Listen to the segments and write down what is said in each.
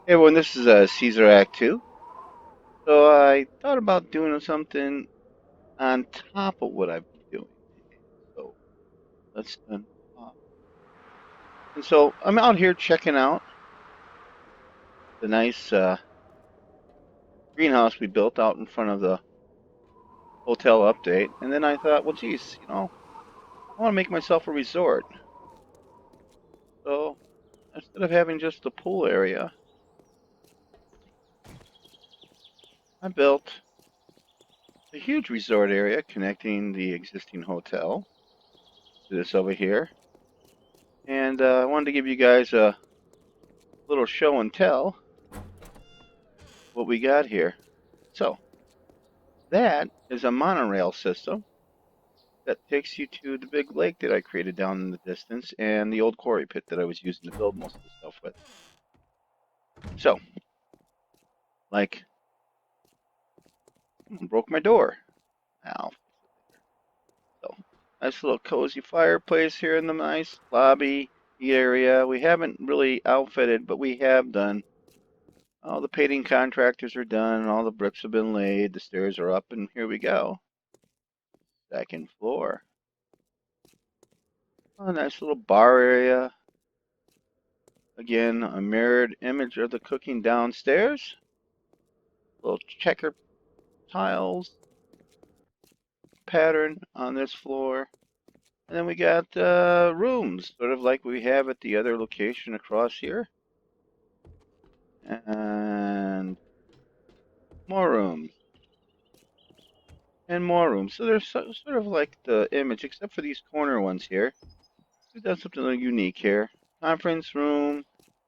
Hey everyone, this is Caesar Act 2. So I thought about doing something on top of what I've been doing. So let's talk. And so I'm out here checking out the nice greenhouse we built out in front of the hotel update. And then I thought, well, geez, I want to make myself a resort. So instead of having just the pool area, I built a huge resort area connecting the existing hotel to this over here. And I wanted to give you guys a little show and tell what we got here. So that is a monorail system that takes you to the big lake that I created down in the distance and the old quarry pit that I was using to build most of the stuff with. So, like, broke my door. Ow. So, nice little cozy fireplace here in the nice lobby area. We haven't really outfitted, but we have done. All the painting contractors are done, all the bricks have been laid, the stairs are up, and here we go. Second floor. A nice little bar area. Again, a mirrored image of the cooking downstairs. Little checker tiles pattern on this floor. And then we got rooms, sort of like we have at the other location across here. And more rooms. And more rooms. So there's sort of like the image, except for these corner ones here. We've done something a little unique here. Conference room.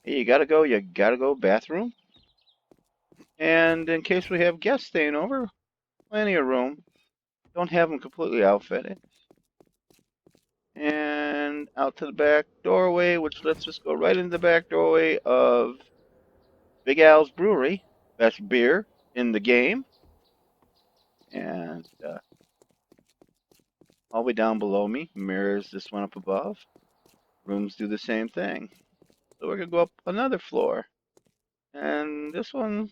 Hey, you gotta go bathroom. And in case we have guests staying over, plenty of room. Don't have them completely outfitted. And out to the back doorway, which lets us go right into the back doorway of Big Al's Brewery. Best beer in the game. And all the way down below me mirrors this one up above. Rooms do the same thing. So we're going to go up another floor. And this one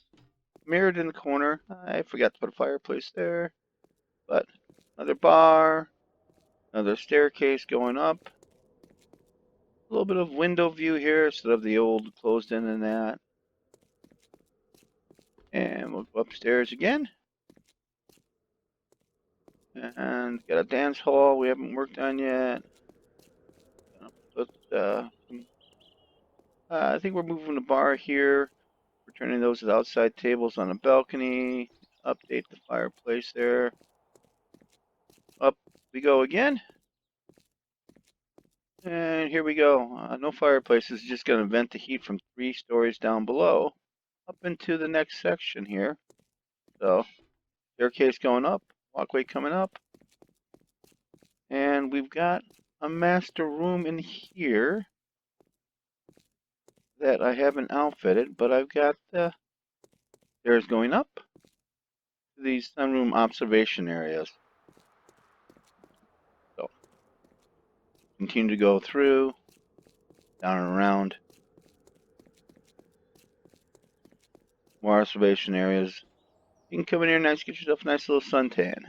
mirrored in the corner. I forgot to put a fireplace there. But another bar, another staircase going up. A little bit of window view here instead of the old closed in and that. And we'll go upstairs again. And got a dance hall we haven't worked on yet. But I think we're moving the bar here. We're turning those as outside tables on the balcony. Update the fireplace there. Up we go again. And here we go. No fireplace. This is just going to vent the heat from 3 stories down below up into the next section here. So staircase going up, walkway coming up. And we've got a master room in here that I haven't outfitted, but I've got stairs going up to these sunroom observation areas. So continue to go through, down and around. More observation areas. You can come in here nice, get yourself a nice little suntan.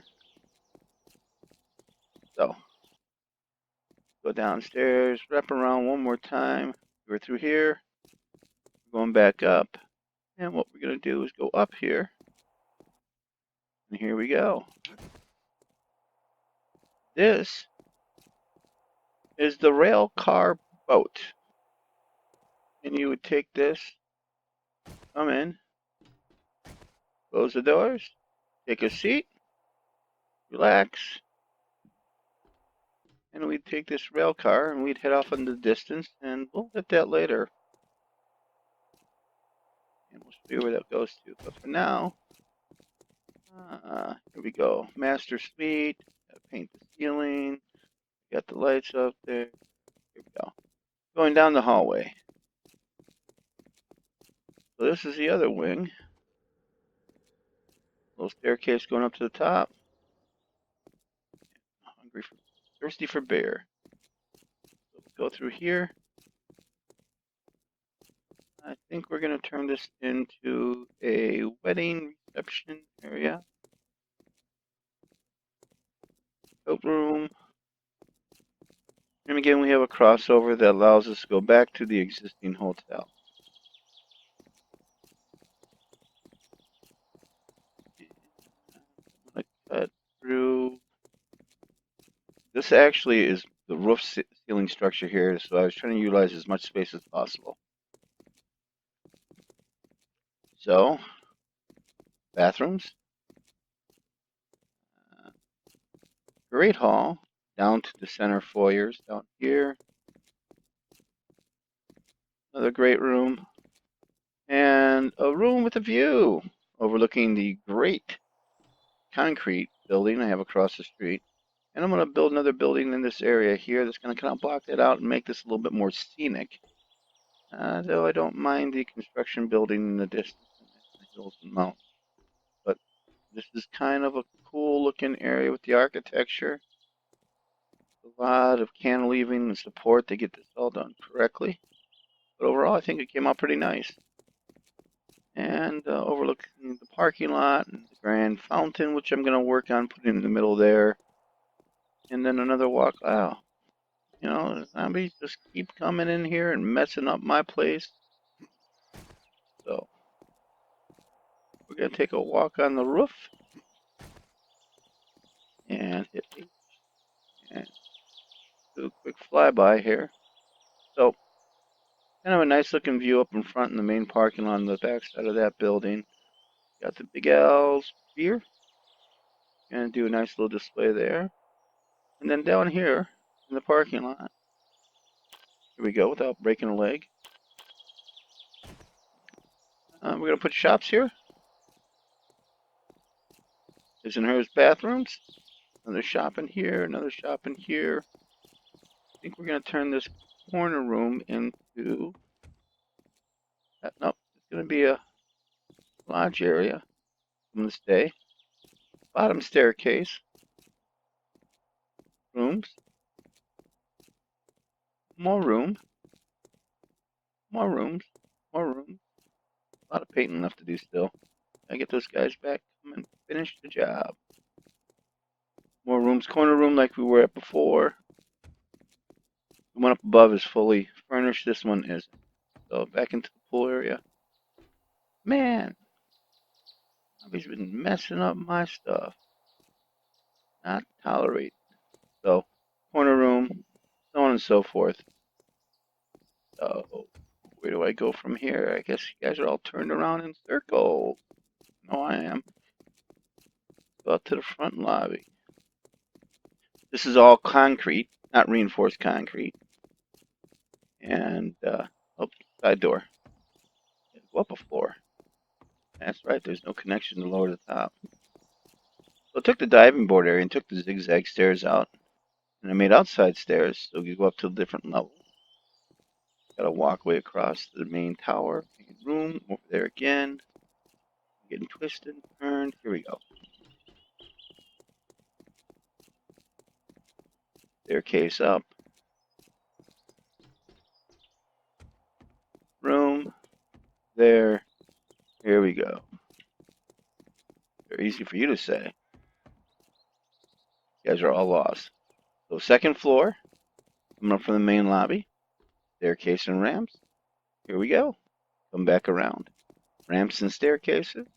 So go downstairs, wrap around one more time. We're through here, going back up. And what we're going to do is go up here. And here we go. This is the rail car boat. And you would take this, come in, close the doors, take a seat, relax, and we'd take this rail car and we'd head off into the distance, and we'll hit that later. And we'll see where that goes to. But for now, here we go. Master suite, gotta paint the ceiling, got the lights up there. Here we go. Going down the hallway. So this is the other wing. Little staircase going up to the top. Hungry for, thirsty for beer. So we'll go through here. I think we're going to turn this into a wedding reception area. Coat room. And again, we have a crossover that allows us to go back to the existing hotel. I'm going to cut through. This actually is the roof ceiling structure here, so I was trying to utilize as much space as possible. So, bathrooms, great hall, down to the center foyers down here. Another great room, and a room with a view overlooking the great concrete building I have across the street. And I'm going to build another building in this area here that's going to kind of block that out and make this a little bit more scenic. Though I don't mind the construction building in the distance and the hills and mountains. But this is kind of a cool looking area with the architecture. A lot of cantilevering and support to get this all done correctly. But overall, I think it came out pretty nice. And overlooking the parking lot and the grand fountain, which I'm going to work on putting in the middle there. And then another walk. Wow. You know, the zombies just keep coming in here and messing up my place. So, we're going to take a walk on the roof. And hit H. And do a quick flyby here. So, kind of a nice looking view up in front in the main parking lot on the back side of that building. Got the Big Al's beer. And do a nice little display there. And then down here in the parking lot. Here we go without breaking a leg. We're going to put shops here. His and hers bathrooms. Another shop in here, another shop in here. I think we're going to turn this corner room into... nope, it's going to be a lodge area. I'm going to stay. Bottom staircase. Rooms. More room. More rooms. More rooms. A lot of painting left to do still. I get those guys back. Come and finish the job. More rooms. Corner room like we were at before. The one up above is fully furnished. This one isn't. So back into the pool area. Man, he's been messing up my stuff. Not tolerate. So, corner room, so on and so forth. So, where do I go from here? I guess you guys are all turned around in circles. No, I am. Go out to the front lobby. This is all concrete, not reinforced concrete. And, oh, side door. Go up a floor. That's right, there's no connection to lower the top. So I took the diving board area and took the zigzag stairs out. And I made outside stairs so you go up to a different level. Got a walkway across the main tower, main room, over there again. Getting twisted, turned. Here we go. Staircase up. Room. There. Here we go. Very easy for you to say. You guys are all lost. So second floor. Coming up from the main lobby. Staircase and ramps. Here we go. Come back around. Ramps and staircases.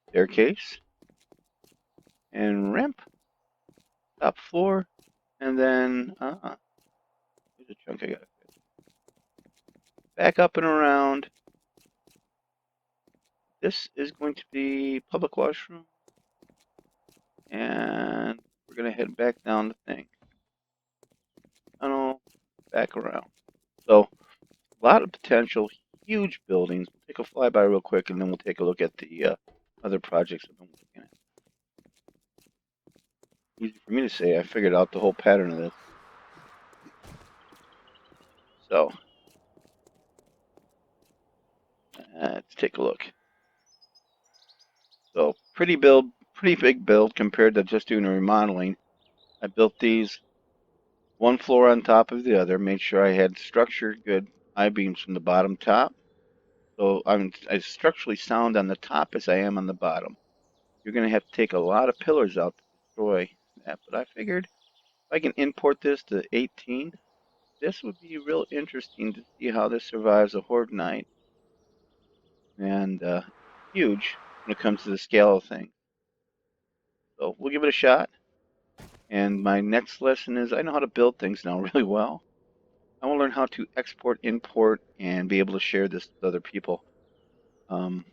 Staircase. And ramp. Top floor. And then, here's a chunk I gotta fit. Back up and around. This is going to be public washroom. And we're going to head back down the thing. Tunnel, back around. So, a lot of potential, huge buildings. We'll take a flyby real quick, and then we'll take a look at the other projects I've been looking at. Easy for me to say, I figured out the whole pattern of this. So, let's take a look. So, pretty big build compared to just doing a remodeling. I built these one floor on top of the other. Made sure I had structured good I-beams from the bottom top. So I'm as structurally sound on the top as I am on the bottom. You're going to have to take a lot of pillars out to destroy that. But I figured if I can import this to 18, this would be real interesting to see how this survives a Horde Night. And huge when it comes to the scale of things. So we'll give it a shot. And my next lesson is I know how to build things now really well. I want to learn how to export, import, and be able to share this with other people. Um,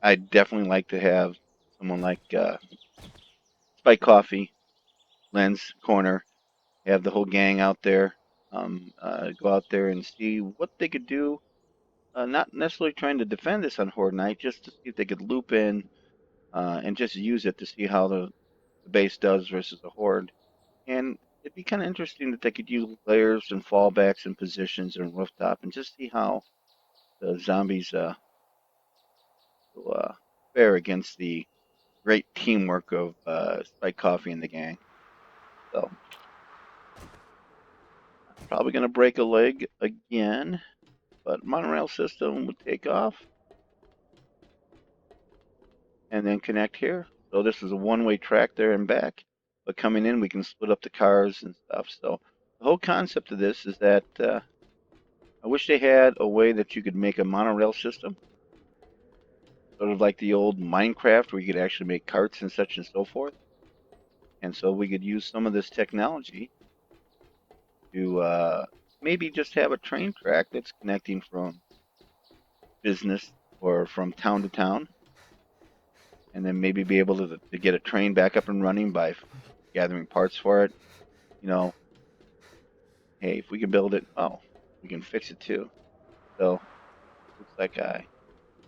I'd definitely like to have someone like Spike Coffee, Lens, Corner, have the whole gang out there, go out there and see what they could do. Not necessarily trying to defend this on Horde Night, just to see if they could loop in and just use it to see how the base does versus a Horde. And it'd be kind of interesting that they could use layers and fallbacks and positions and rooftop and just see how the zombies will fare against the great teamwork of Spike Coffee and the gang. So probably going to break a leg again, but monorail system would take off and then connect here. So this is a one-way track there and back, but coming in we can split up the cars and stuff. So the whole concept of this is that I wish they had a way that you could make a monorail system, sort of like the old Minecraft where you could actually make carts and such and so forth. And so we could use some of this technology to maybe just have a train track that's connecting from business or from town to town, and then maybe be able to get a train back up and running by gathering parts for it. You know, hey, if we can build it, oh, we can fix it too. So looks like I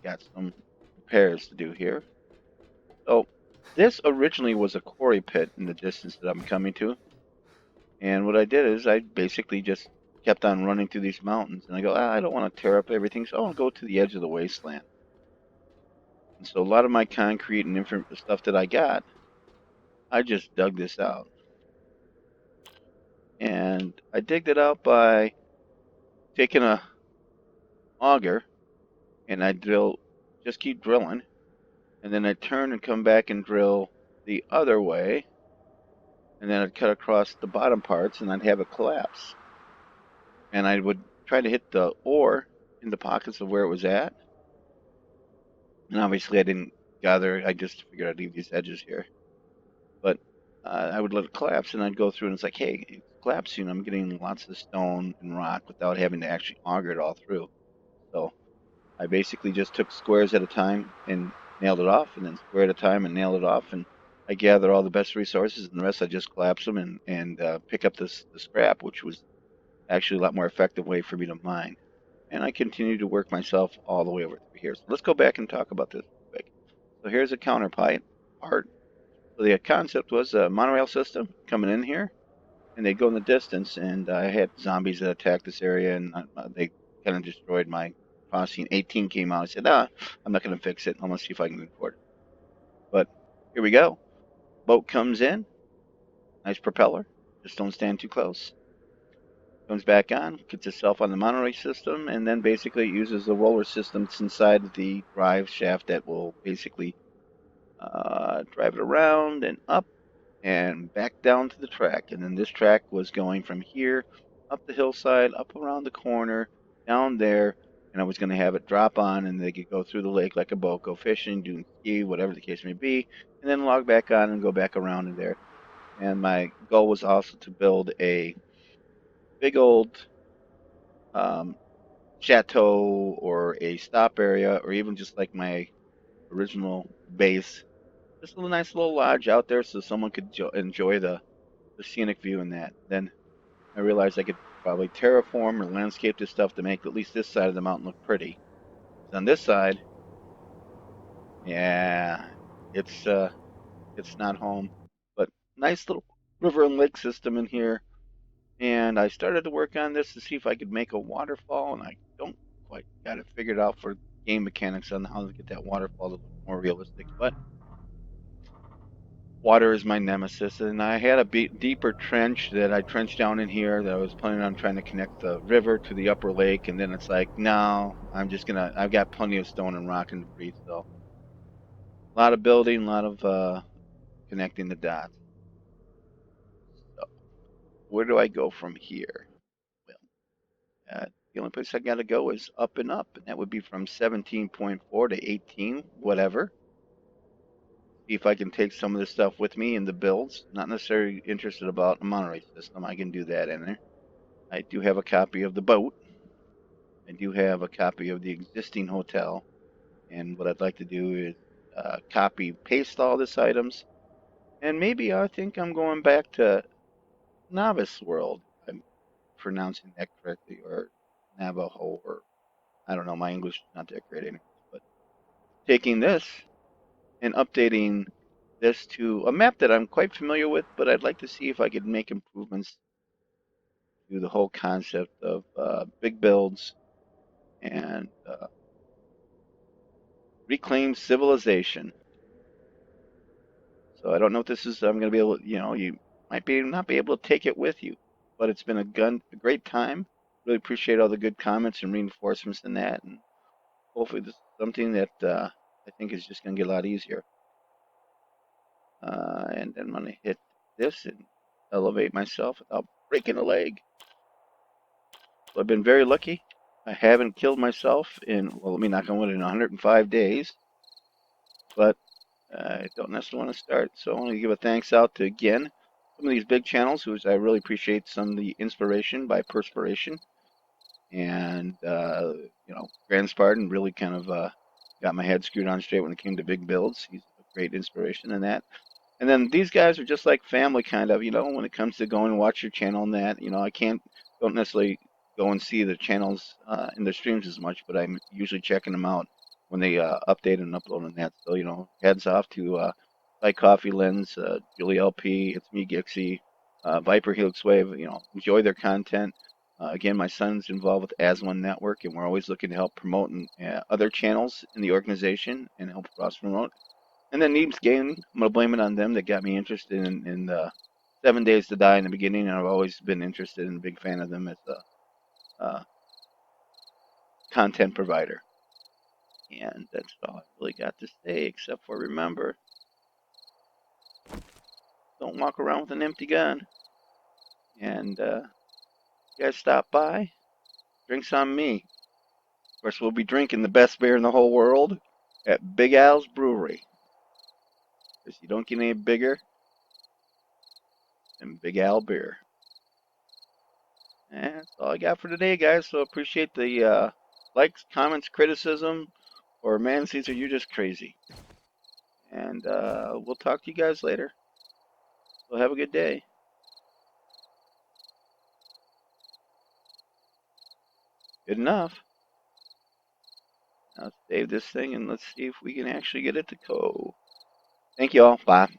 got some repairs to do here. So this originally was a quarry pit in the distance that I'm coming to. And what I did is I basically just kept on running through these mountains. And I go, I don't want to tear up everything, so I'll go to the edge of the wasteland. And so a lot of my concrete and the stuff that I got, I just dug this out. And I digged it out by taking a auger and I just keep drilling. And then I'd turn and come back and drill the other way. And then I'd cut across the bottom parts and I'd have it collapse. And I would try to hit the ore in the pockets of where it was at. And obviously I didn't gather, I just figured I'd leave these edges here. But I would let it collapse and I'd go through and it's like, hey, it's collapsing. I'm getting lots of stone and rock without having to actually auger it all through. So I basically just took squares at a time and nailed it off, and then square at a time and nailed it off. And I gathered all the best resources, and the rest I just collapse them and pick up the scrap, which was actually a lot more effective way for me to mine. And I continue to work myself all the way over through here. So let's go back and talk about this real quick. So here's a counterpart. So the concept was a monorail system coming in here, and they'd go in the distance, and I had zombies that attacked this area, and they kind of destroyed my crossing. 18 came out. I said, I'm not going to fix it. I'm going to see if I can record it. But here we go. Boat comes in. Nice propeller. Just don't stand too close. Comes back on, gets itself on the monorail system, and then basically uses the roller system that's inside the drive shaft that will basically drive it around and up and back down to the track. And then this track was going from here up the hillside, up around the corner, down there, and I was going to have it drop on, and they could go through the lake like a boat, go fishing, do ski, whatever the case may be, and then log back on and go back around in there. And my goal was also to build a big old um, chateau or a stop area, or even just like my original base, just a nice little lodge out there so someone could enjoy the scenic view in that. Then I realized I could probably terraform or landscape this stuff to make at least this side of the mountain look pretty. On this side, yeah, it's not home, but nice little river and lake system in here. And I started to work on this to see if I could make a waterfall, and I don't quite got it figured out for game mechanics on how to get that waterfall to look more realistic. But water is my nemesis, and I had a deeper trench that I trenched down in here that I was planning on trying to connect the river to the upper lake, and then it's like, no, I've got plenty of stone and rock and debris, so a lot of building, a lot of connecting the dots. So where do I go from here? Well, the only place I got to go is up and up, and that would be from 17.4 to 18, whatever. See if I can take some of this stuff with me in the builds. Not necessarily interested about the monorail system. I can do that in there. I do have a copy of the boat. I do have a copy of the existing hotel. And what I'd like to do is copy, paste all these items. And maybe I think I'm going back to Novice World. I'm pronouncing that correctly, or Navajo, or I don't know. My English is not that great anymore. But taking this and updating this to a map that I'm quite familiar with, but I'd like to see if I could make improvements to the whole concept of big builds and reclaim civilization. So I don't know if this is I'm going to be able, you might be not be able to take it with you, but it's been a great time. Really appreciate all the good comments and reinforcements in that, and hopefully this is something that I think is just going to get a lot easier. And then I'm going to hit this and elevate myself without breaking a leg. So I've been very lucky. I haven't killed myself well, let me knock on wood, in 105 days, but I don't necessarily want to start. So I want to give a thanks out to, again, some of these big channels who I really appreciate some of the inspiration by perspiration. And, Grand Spartan really kind of got my head screwed on straight when it came to big builds. He's a great inspiration in that. And then these guys are just like family, kind of, when it comes to going and watch your channel and that. I don't necessarily go and see the channels in their streams as much, but I'm usually checking them out when they update and upload on that. So, heads off to Like Coffee Lens, Julie LP, It's Me Gixie, Viper Helix Wave. Enjoy their content. Again, my son's involved with Aslan Network, and we're always looking to help promote other channels in the organization and help cross promote. And then Neeb's Gaming, I'm going to blame it on them that got me interested in 7 Days to Die in the beginning, and I've always been interested and a big fan of them as a content provider. And that's all I really got to say, except for remember, don't walk around with an empty gun. And you guys stop by, drinks on me. Of course, we'll be drinking the best beer in the whole world at Big Al's Brewery. Because you don't get any bigger than Big Al beer. And that's all I got for today, guys. So appreciate the likes, comments, criticism, or man, Caesar, you're just crazy. And we'll talk to you guys later. So have a good day. Good enough. Now save this thing and let's see if we can actually get it to go. Thank you all. Bye.